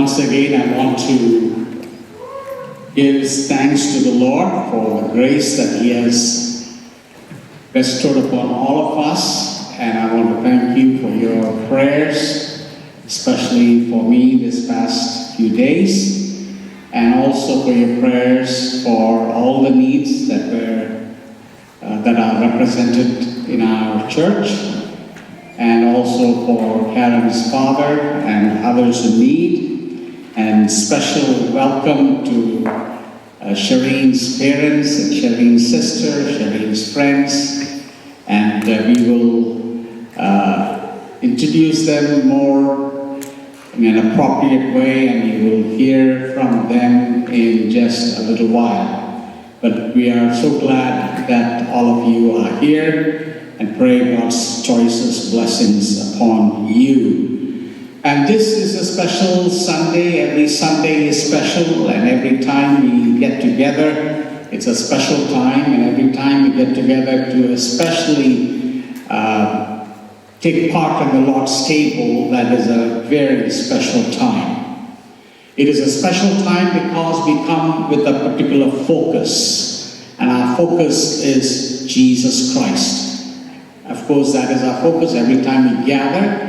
Once again, I want to give thanks to the Lord for the grace that He has bestowed upon all of us. And I want to thank you for your prayers, especially for me this past few days, and also for your prayers for all the needs that are represented in our church, and also for Karen's father and others in need. And special welcome to Shireen's parents and Shireen's sister, Shireen's friends. And we will introduce them more in an appropriate way, and you will hear from them in just a little while. But we are so glad that all of you are here, and pray God's choicest blessings upon you. And this is a special Sunday. Every Sunday is special, and every time we get together, it's a special time. And every time we get together to especially take part in the Lord's table, that is a very special time. It is a special time because we come with a particular focus, and our focus is Jesus Christ. Of course, that is our focus every time we gather.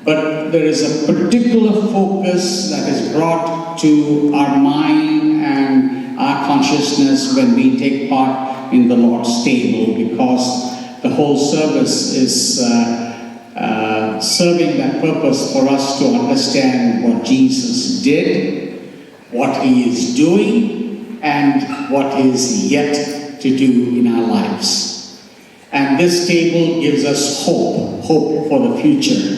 But there is a particular focus that is brought to our mind and our consciousness when we take part in the Lord's table, because the whole service is serving that purpose for us to understand what Jesus did, what He is doing, and what He is yet to do in our lives. And this table gives us hope for the future.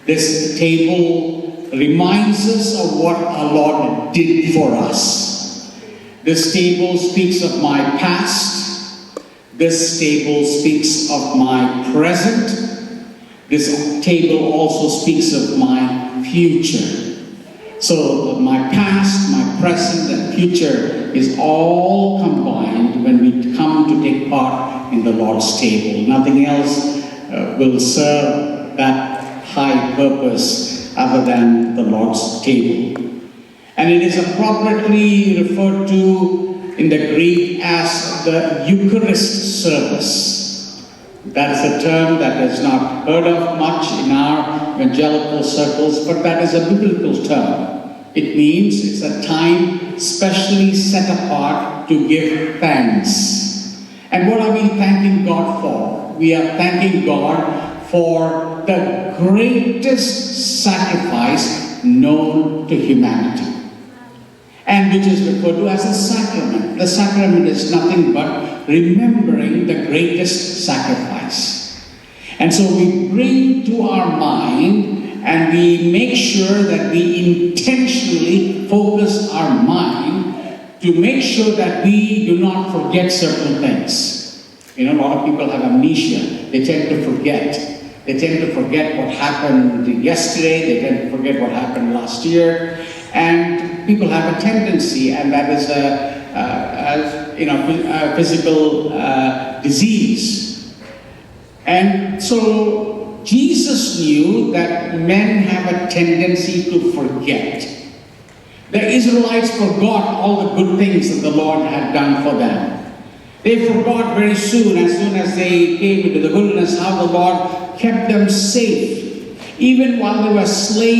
This table reminds us of what our Lord did for us. This table speaks of my past. This table speaks of my present. This table also speaks of my future. So my past, my present, and future is all combined when we come to take part in the Lord's table. Nothing else will serve that high purpose other than the Lord's table. And it is appropriately referred to in the Greek as the Eucharist service. That is a term that is not heard of much in our evangelical circles, but that is a biblical term. It means it's a time specially set apart to give thanks. And what are we thanking God for? We are thanking God for the greatest sacrifice known to humanity, and which is referred to as a sacrament. The sacrament is nothing but remembering the greatest sacrifice. And so we bring to our mind, and we make sure that we intentionally focus our mind to make sure that we do not forget certain things. You know, a lot of people have amnesia. They tend to forget. They tend to forget what happened yesterday. They tend to forget what happened last year. And people have a tendency, and that is a physical disease. And so Jesus knew that men have a tendency to forget. The Israelites forgot all the good things that the Lord had done for them. They forgot very soon as they came into the wilderness, how the Lord kept them safe, even while they were slaves.